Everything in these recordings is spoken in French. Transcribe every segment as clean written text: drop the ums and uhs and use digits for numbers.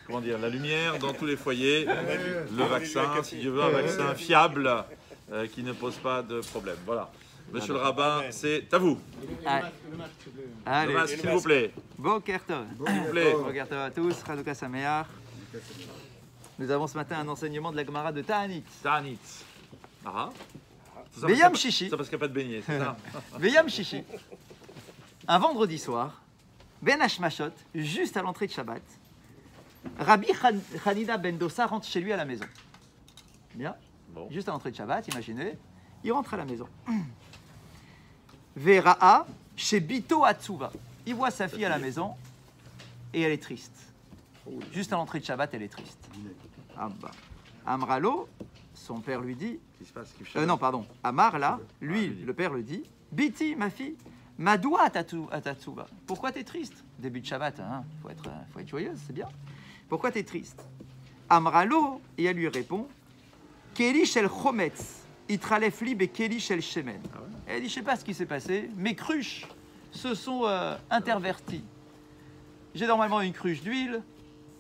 Comment dire, la lumière dans tous les foyers, le vaccin, si Dieu veut, un vaccin fiable qui ne pose pas de problème. Voilà. Monsieur le rabbin, c'est à vous. Allez, le masque, s'il vous plaît. Boker Tov. S'il vous plaît. Boker Tov à tous, Chanukah Sameach. Nous avons ce matin un enseignement de la Gemara de Ta'anit. Ta'anit. Ah. Veyam Shishi. Ça parce qu'il n'y a pas de beignet, c'est ça. Veyam Shishi. Un vendredi soir, Ben Hashmashot, juste à l'entrée de Shabbat, Rabbi Hanina ben Dosa rentre chez lui à la maison. Bien. Bon. Juste à l'entrée de Shabbat, imaginez, il rentre à la maison. Vera'a chez Bito Atsuva. Il voit sa fille à la maison et elle est triste. Juste à l'entrée de Shabbat, elle est triste. Ah bah. Amralo, son père lui dit. Non, pardon. Amar, là, lui, le père le dit. Biti, ma fille, Madoua Atatsuva. Pourquoi t'es triste? Début de Shabbat, hein. Faut être joyeuse, c'est bien. Pourquoi t'es triste? Amralo, et elle lui répond. Keli shel chometz, itralef li be keli shel shemen. Elle dit, je sais pas ce qui s'est passé, mes cruches se sont interverties. J'ai normalement une cruche d'huile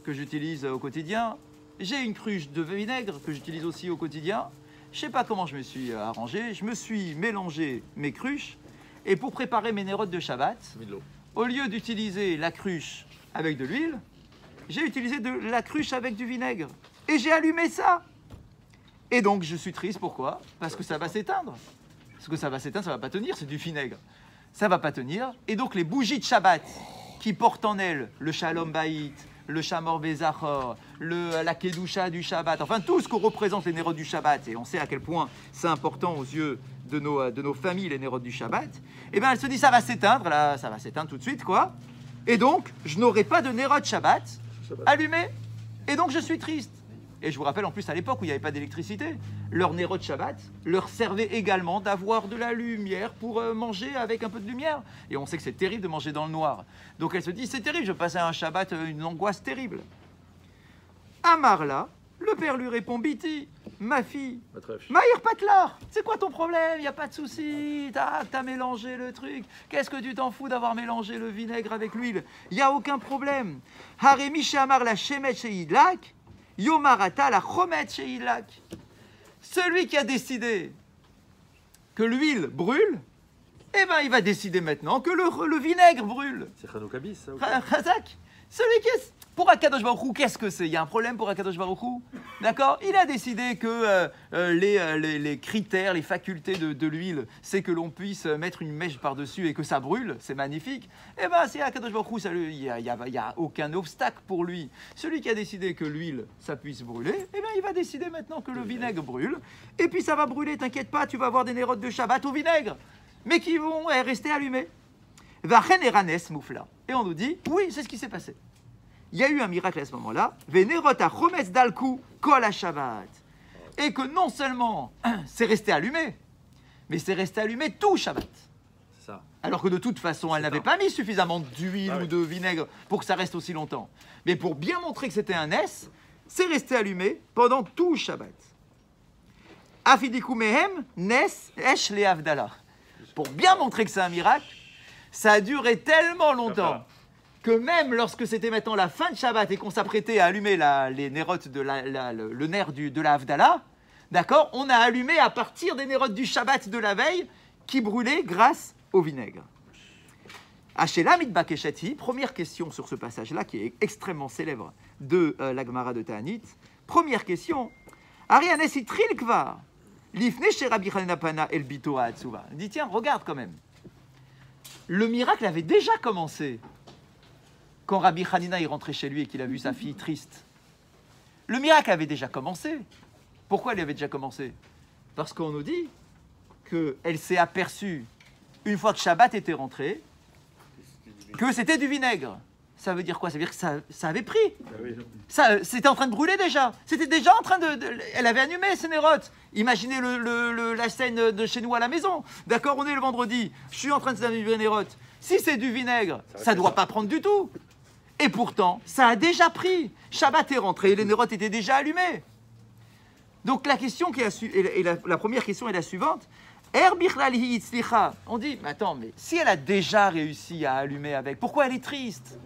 que j'utilise au quotidien. J'ai une cruche de vinaigre que j'utilise aussi au quotidien. Je sais pas comment je me suis arrangé. Je me suis mélangé mes cruches. Et pour préparer mes nérotes de Shabbat, au lieu d'utiliser la cruche avec de l'huile, j'ai utilisé la cruche avec du vinaigre. Et j'ai allumé ça. Et donc je suis triste, pourquoi? Parce que ça va s'éteindre. Parce que ça va s'éteindre, ça va pas tenir, c'est du vinaigre. Ça va pas tenir. Et donc les bougies de Shabbat qui portent en elles le Shalom Bayit, le Shamor Bezachor, la Kedusha du Shabbat, enfin tout ce que représentent les nérotes du Shabbat, et on sait à quel point c'est important aux yeux de nos familles, les nérotes du Shabbat, et bien elle se dit ça va s'éteindre, là, ça va s'éteindre tout de suite, quoi. Et donc, je n'aurai pas de nérotes Shabbat allumés, et donc je suis triste. Et je vous rappelle en plus à l'époque où il n'y avait pas d'électricité, leur nérotes Shabbat leur servait également d'avoir de la lumière pour manger avec un peu de lumière. Et on sait que c'est terrible de manger dans le noir. Donc elle se dit, c'est terrible, je passe un Shabbat, une angoisse terrible. Amarla, le père lui répond, Biti, ma fille, Maïr Patlar, c'est quoi ton problème? Il n'y a pas de souci, t'as mélangé le truc. Qu'est-ce que tu t'en fous d'avoir mélangé le vinaigre avec l'huile? Il n'y a aucun problème. Haremi Shamar la Shemet Sheidlak, Yomarata la Chomet Sheidlak. Celui qui a décidé que l'huile brûle, eh ben il va décider maintenant que le vinaigre brûle. C'est Chanukah bis, ça. Chazak. Celui qui est... Pour Akadosh Baruch Hu, qu'est-ce que c'est? Il y a un problème pour Akadosh Baruch Hu? D'accord? Il a décidé que les critères, les facultés de l'huile, c'est que l'on puisse mettre une mèche par-dessus et que ça brûle. C'est magnifique. Eh bien, c'est Akadosh Baruch Hu, il n'y a aucun obstacle pour lui. Celui qui a décidé que l'huile, ça puisse brûler, eh bien, il va décider maintenant que le vinaigre brûle. Et puis, ça va brûler, t'inquiète pas, tu vas avoir des nérotes de Shabbat au vinaigre, mais qui vont rester allumés. Vachen eranes moufla. Et on nous dit, oui, c'est ce qui s'est passé. Il y a eu un miracle à ce moment-là, Venerota chometz dalku kol ha-Shabbat. Et que non seulement c'est resté allumé, mais c'est resté allumé tout Shabbat. Ça. Alors que de toute façon, elle n'avait pas mis suffisamment d'huile ou de vinaigre pour que ça reste aussi longtemps. Mais pour bien montrer que c'était un Nes, c'est resté allumé pendant tout Shabbat. Afidiku mehem Nes esh le Havdalah. Pour bien montrer que c'est un miracle, ça a duré tellement longtemps que même lorsque c'était maintenant la fin de Shabbat et qu'on s'apprêtait à allumer les nérotes le nerf de la Havdalah, d'accord, on a allumé à partir des nérotes du Shabbat de la veille qui brûlaient grâce au vinaigre. Ashela mitbakesheti, première question sur ce passage-là qui est extrêmement célèbre de la Gemara de Ta'anit. Première question, Arianes itril kvar, lifne chez Rabbi Hanina pana el bito ha'atsuva. Il dit tiens, regarde quand même. Le miracle avait déjà commencé quand Rabbi Hanina est rentré chez lui et qu'il a vu sa fille triste. Le miracle avait déjà commencé. Pourquoi il avait déjà commencé? Parce qu'on nous dit qu'elle s'est aperçue, une fois que Shabbat était rentré, que c'était du vinaigre. Ça veut dire quoi? Ça veut dire que ça avait pris. C'était en train de brûler déjà. C'était déjà en train elle avait allumé ses nérotes. Imaginez la scène de chez nous à la maison. D'accord, on est le vendredi. Je suis en train de allumer les nérotes. Si c'est du vinaigre, ça ne doit pas prendre du tout. Et pourtant, ça a déjà pris. Shabbat est rentré, les nérotes étaient déjà allumés. Donc la question la première question est la suivante. On dit, mais attends, mais si elle a déjà réussi à allumer avec, pourquoi elle est triste?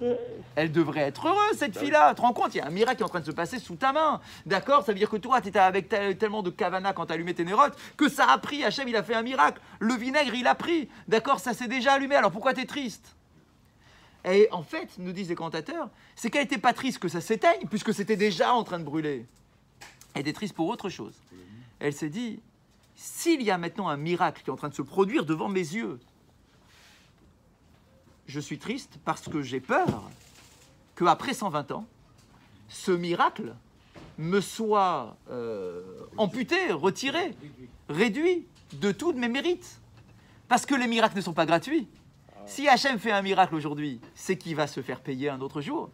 Elle devrait être heureuse, cette fille-là. Tu te rends compte, il y a un miracle qui est en train de se passer sous ta main. D'accord? Ça veut dire que toi, tu étais avec tellement de kavana quand tu allumé tes nérotes que ça a pris. Hachem, il a fait un miracle. Le vinaigre, il a pris. D'accord? Ça s'est déjà allumé. Alors pourquoi tu es triste? Et en fait, nous disent les commentateurs, c'est qu'elle n'était pas triste que ça s'éteigne, puisque c'était déjà en train de brûler. Elle était triste pour autre chose. Elle s'est dit, s'il y a maintenant un miracle qui est en train de se produire devant mes yeux, je suis triste parce que j'ai peur qu'après 120 ans, ce miracle me soit amputé, retiré, réduit de tous mes mérites. Parce que les miracles ne sont pas gratuits. Si Hachem fait un miracle aujourd'hui, c'est qu'il va se faire payer un autre jour.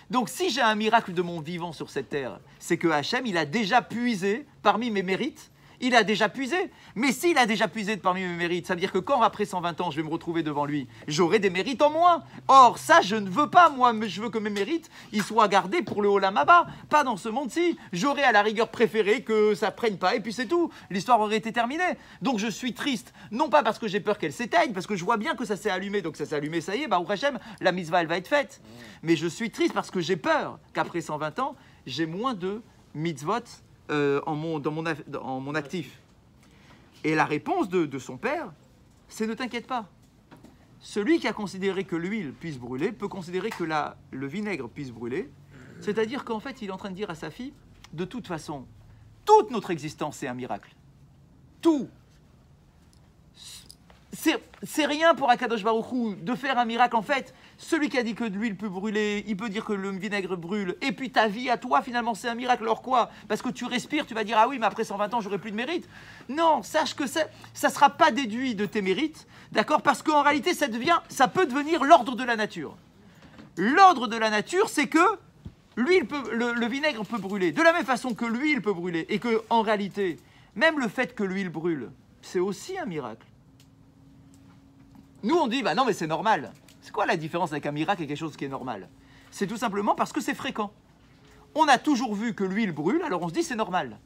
Donc si j'ai un miracle de mon vivant sur cette terre, c'est que Hachem, il a déjà puisé parmi mes mérites. Il a déjà puisé. Mais s'il a déjà puisé parmi mes mérites, ça veut dire que quand après 120 ans, je vais me retrouver devant lui, j'aurai des mérites en moins. Or, ça, je ne veux pas, moi. Je veux que mes mérites, ils soient gardés pour le Olam Haba, pas dans ce monde-ci. J'aurais à la rigueur préféré que ça prenne pas, et puis c'est tout. L'histoire aurait été terminée. Donc je suis triste, non pas parce que j'ai peur qu'elle s'éteigne, parce que je vois bien que ça s'est allumé. Donc ça s'est allumé, ça y est, bah, au Hachem, la mitzvah, elle va être faite. Mais je suis triste parce que j'ai peur qu'après 120 ans, j'ai moins de mitzvot dans mon actif. Et la réponse de son père, c'est ne t'inquiète pas. Celui qui a considéré que l'huile puisse brûler peut considérer que le vinaigre puisse brûler. C'est-à-dire qu'en fait, il est en train de dire à sa fille, de toute façon, toute notre existence, c'est un miracle. Tout. C'est rien pour Akadosh Baruch Hu de faire un miracle. En fait, celui qui a dit que l'huile peut brûler, il peut dire que le vinaigre brûle. Et puis ta vie à toi, finalement, c'est un miracle. Alors quoi? Parce que tu respires, tu vas dire, ah oui, mais après 120 ans, j'aurai plus de mérite. Non, sache que ça ne sera pas déduit de tes mérites, d'accord? Parce qu'en réalité, ça peut devenir l'ordre de la nature. L'ordre de la nature, c'est que le vinaigre peut brûler. De la même façon que l'huile peut brûler. Et que, en réalité, même le fait que l'huile brûle, c'est aussi un miracle. Nous, on dit, bah non, mais c'est normal. C'est quoi la différence avec un miracle et quelque chose qui est normal? C'est tout simplement parce que c'est fréquent. On a toujours vu que l'huile brûle, alors on se dit c'est normal.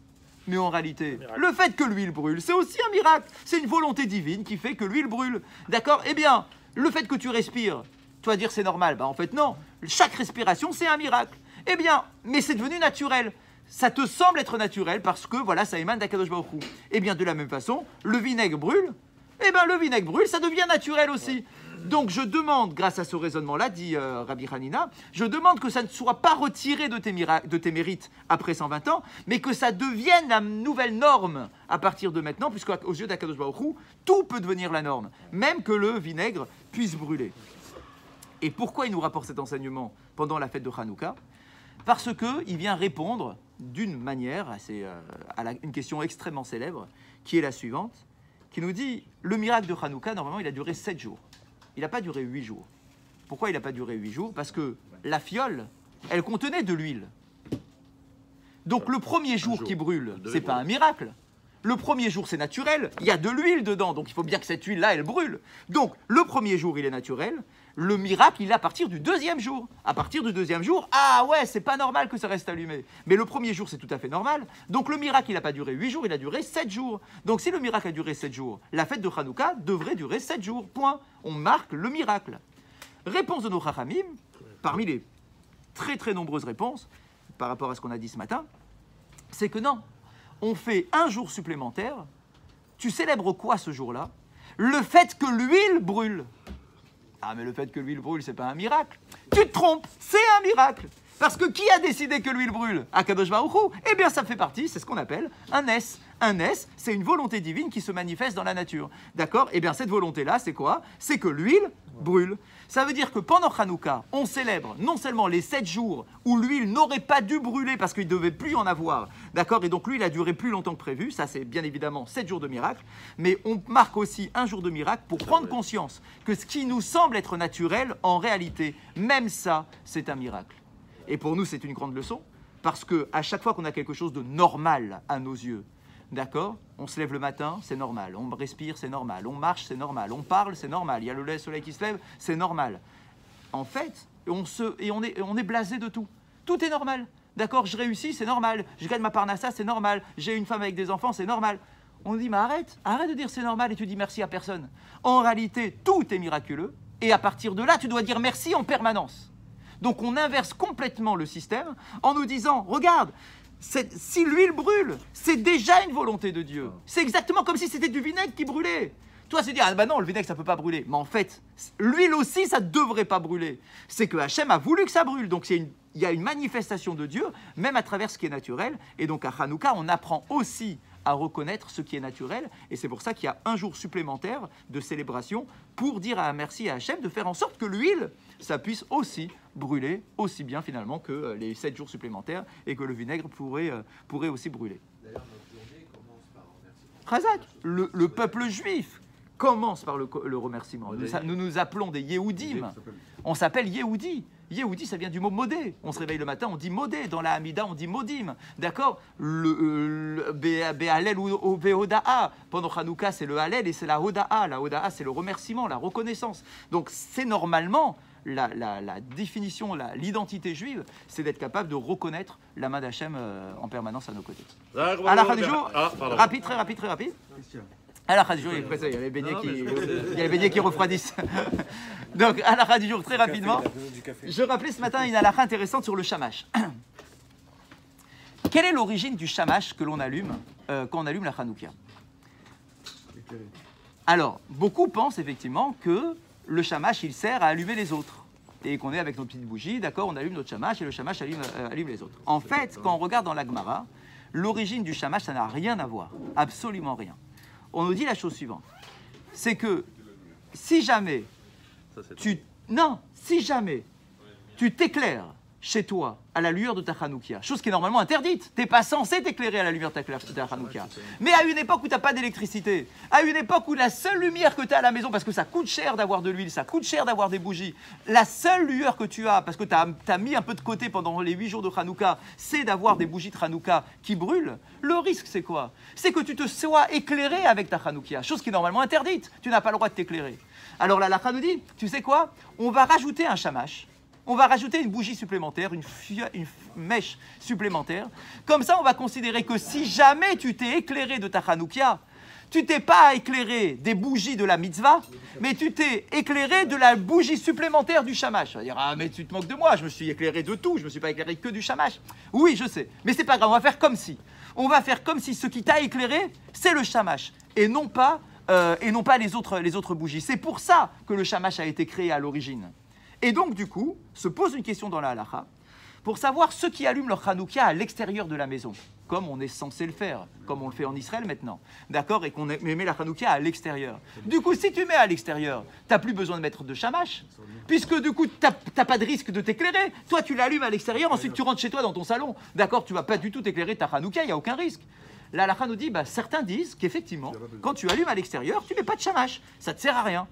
Mais en réalité, le fait que l'huile brûle, c'est aussi un miracle. C'est une volonté divine qui fait que l'huile brûle. D'accord? Eh bien, le fait que tu respires, tu vas dire c'est normal. Bah en fait, non. Chaque respiration, c'est un miracle. Eh bien, mais c'est devenu naturel. Ça te semble être naturel parce que, voilà, ça émane d'Akadosh Baruch Hu. Eh bien, de la même façon, le vinaigre brûle. Eh bien, le vinaigre brûle, ça devient naturel aussi. Donc, je demande, grâce à ce raisonnement-là, dit Rabbi Hanina, je demande que ça ne soit pas retiré de tes mérites après 120 ans, mais que ça devienne la nouvelle norme à partir de maintenant, puisqu'aux yeux d'Akadosh Baruch Hu, tout peut devenir la norme, même que le vinaigre puisse brûler. Et pourquoi il nous rapporte cet enseignement pendant la fête de Hanouka? Parce qu'il vient répondre d'une manière, une question extrêmement célèbre, qui est la suivante, qui nous dit, le miracle de Hanouka, normalement, il a duré 7 jours. Il n'a pas duré 8 jours. Pourquoi il n'a pas duré 8 jours? Parce que la fiole, elle contenait de l'huile. Donc le premier jour qui brûle, c'est pas un miracle. Le premier jour, c'est naturel. Il y a de l'huile dedans, donc il faut bien que cette huile-là, elle brûle. Donc le premier jour, il est naturel. Le miracle, il est à partir du deuxième jour. À partir du deuxième jour, ah ouais, c'est pas normal que ça reste allumé. Mais le premier jour, c'est tout à fait normal. Donc le miracle, il n'a pas duré 8 jours, il a duré 7 jours. Donc si le miracle a duré 7 jours, la fête de Hanouka devrait durer 7 jours. Point. On marque le miracle. Réponse de nos Chachamim, parmi les très très nombreuses réponses, par rapport à ce qu'on a dit ce matin, c'est que non, on fait un jour supplémentaire. Tu célèbres quoi ce jour-là? Le fait que l'huile brûle. Ah, mais le fait que l'huile brûle, c'est pas un miracle. Tu te trompes, c'est un miracle. Parce que qui a décidé que l'huile brûle? Akadosh Baruch Hu. Eh bien, ça fait partie, c'est ce qu'on appelle un S. Un S, c'est une volonté divine qui se manifeste dans la nature. D'accord? Eh bien, cette volonté-là, c'est quoi? C'est que l'huile brûle. Ça veut dire que pendant Hanouka, on célèbre non seulement les 7 jours où l'huile n'aurait pas dû brûler parce qu'il ne devait plus en avoir, d'accord? Et donc l'huile a duré plus longtemps que prévu, ça c'est bien évidemment 7 jours de miracle, mais on marque aussi un jour de miracle pour prendre conscience que ce qui nous semble être naturel, en réalité, même ça, c'est un miracle. Et pour nous, c'est une grande leçon, parce qu'à chaque fois qu'on a quelque chose de normal à nos yeux, d'accord? On se lève le matin, c'est normal. On respire, c'est normal. On marche, c'est normal. On parle, c'est normal. Il y a le soleil qui se lève, c'est normal. En fait, on est blasé de tout. Tout est normal. D'accord? Je réussis, c'est normal. Je gagne ma parnassa, c'est normal. J'ai une femme avec des enfants, c'est normal. On dit, mais arrête de dire c'est normal et tu dis merci à personne. En réalité, tout est miraculeux et à partir de là, tu dois dire merci en permanence. Donc on inverse complètement le système en nous disant, regarde, si l'huile brûle, c'est déjà une volonté de Dieu. C'est exactement comme si c'était du vinaigre qui brûlait. Toi, tu dis, ah bah non, le vinaigre, ça ne peut pas brûler. Mais en fait, l'huile aussi, ça ne devrait pas brûler. C'est que Hachem a voulu que ça brûle. Donc il y a une manifestation de Dieu, même à travers ce qui est naturel. Et donc à Hanouka, on apprend aussi à reconnaître ce qui est naturel. Et c'est pour ça qu'il y a un jour supplémentaire de célébration pour dire merci à Hachem de faire en sorte que l'huile, ça puisse aussi brûler aussi bien finalement que les 7 jours supplémentaires et que le vinaigre pourrait aussi brûler. D'ailleurs, notre journée commence par remerciement. Le peuple juif commence par le remerciement. Nous nous appelons des Yehudim. On s'appelle Yehudi. Yehudi, ça vient du mot modé. On se réveille le matin, on dit modé. Dans la Hamida, on dit modim. D'accord? Le Be'alel ou Be'oda'a. Pendant Hanouka, c'est le Halel et c'est la Hoda'a. La Hoda'a, c'est le remerciement, la reconnaissance. Donc, c'est normalement la définition, l'identité juive, c'est d'être capable de reconnaître la main d'Hachem en permanence à nos côtés. À la fin du jour, rapide, très rapide. À la fin du jour, il y a les beignets qui refroidissent. Donc, à la fin du jour, très rapidement, je rappelais ce matin une halakha intéressante sur le shamash. Quelle est l'origine du shamash que l'on allume quand on allume la Hanouka? Alors, beaucoup pensent effectivement que le shamash, il sert à allumer les autres. Et qu'on est avec nos petites bougies, d'accord, on allume notre shamash et le shamash allume les autres. En fait, quand on regarde dans la Gemara, l'origine du shamash, ça n'a rien à voir. Absolument rien. On nous dit la chose suivante. C'est que si jamais tu t'éclaires chez toi à la lueur de ta Hanoukia, chose qui est normalement interdite, tu n'es pas censé t'éclairer à la lueur de ta Hanoukia. Mais à une époque où tu n'as pas d'électricité, à une époque où la seule lumière que tu as à la maison, parce que ça coûte cher d'avoir de l'huile, ça coûte cher d'avoir des bougies, la seule lueur que tu as, parce que tu as mis un peu de côté pendant les 8 jours de Hanouka, c'est d'avoir des bougies de Hanouka qui brûlent, le risque c'est quoi? C'est que tu te sois éclairé avec ta Hanoukia, chose qui est normalement interdite, tu n'as pas le droit de t'éclairer. Alors la halakha nous dit, tu sais quoi? On va rajouter un shamash. On va rajouter une bougie supplémentaire, une mèche supplémentaire. Comme ça, on va considérer que si jamais tu t'es éclairé de ta Hanoukia, tu t'es pas éclairé des bougies de la mitzvah, mais tu t'es éclairé de la bougie supplémentaire du shamash. On va dire, ah mais tu te moques de moi, je me suis éclairé de tout, je me suis pas éclairé que du shamash. Oui, je sais, mais c'est pas grave, on va faire comme si. On va faire comme si ce qui t'a éclairé, c'est le shamash, et non pas les autres bougies. C'est pour ça que le shamash a été créé à l'origine. Et donc, du coup, se pose une question dans la halakha pour savoir ceux qui allument leur Hanouka à l'extérieur de la maison, comme on est censé le faire, comme on le fait en Israël maintenant, d'accord, et qu'on met la Hanouka à l'extérieur. Du coup, si tu mets à l'extérieur, tu n'as plus besoin de mettre de shamash, puisque du coup, tu n'as pas de risque de t'éclairer. Toi, tu l'allumes à l'extérieur, ensuite tu rentres chez toi dans ton salon, d'accord, tu ne vas pas du tout t'éclairer ta Hanouka, il n'y a aucun risque. La halakha nous dit, certains disent qu'effectivement, quand tu allumes à l'extérieur, tu ne mets pas de shamash, ça ne te sert à rien.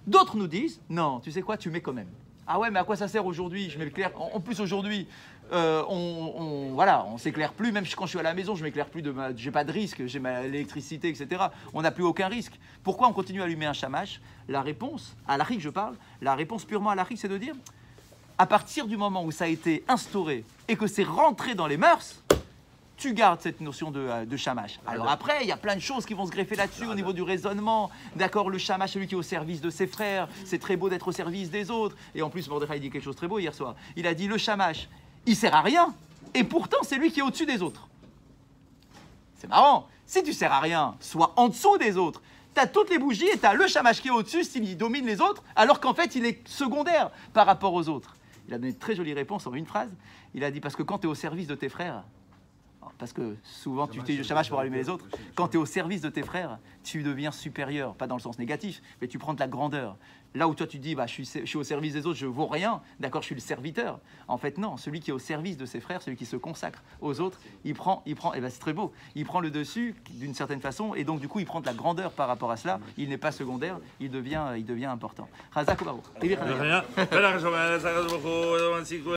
D'autres nous disent, non, tu sais quoi, tu mets quand même. Ah ouais, mais à quoi ça sert aujourd'hui? Je m'éclaire. En plus aujourd'hui, on s'éclaire plus. Même quand je suis à la maison, je m'éclaire plus. J'ai pas de risque. J'ai l'électricité, etc. On n'a plus aucun risque. Pourquoi on continue à allumer un shamash? La réponse, à l'Arik je parle, la réponse purement à l'Arik, c'est de dire, à partir du moment où ça a été instauré et que c'est rentré dans les mœurs, tu gardes cette notion de shamash. Alors après, il y a plein de choses qui vont se greffer là-dessus au niveau du raisonnement. D'accord, le shamash, celui qui est au service de ses frères, c'est très beau d'être au service des autres. Et en plus, Mordechai dit quelque chose de très beau hier soir. Il a dit, le shamash, il sert à rien, et pourtant, c'est lui qui est au-dessus des autres. C'est marrant. Si tu sers à rien, sois en dessous des autres. Tu as toutes les bougies et tu as le shamash qui est au-dessus, s'il domine les autres, alors qu'en fait, il est secondaire par rapport aux autres. Il a donné une très jolie réponse en une phrase. Il a dit, parce que quand tu es au service de tes frères, parce que souvent tu utilises le shamash pour allumer les autres. Quand tu es au service de tes frères, tu deviens supérieur, pas dans le sens négatif, mais tu prends de la grandeur. Là où toi tu dis, je suis au service des autres, je vaux rien, d'accord, je suis le serviteur. En fait non, celui qui est au service de ses frères, celui qui se consacre aux autres, il prend, et c'est très beau, il prend le dessus d'une certaine façon, et donc du coup il prend de la grandeur par rapport à cela, il n'est pas secondaire, il devient important. Razak Obaro.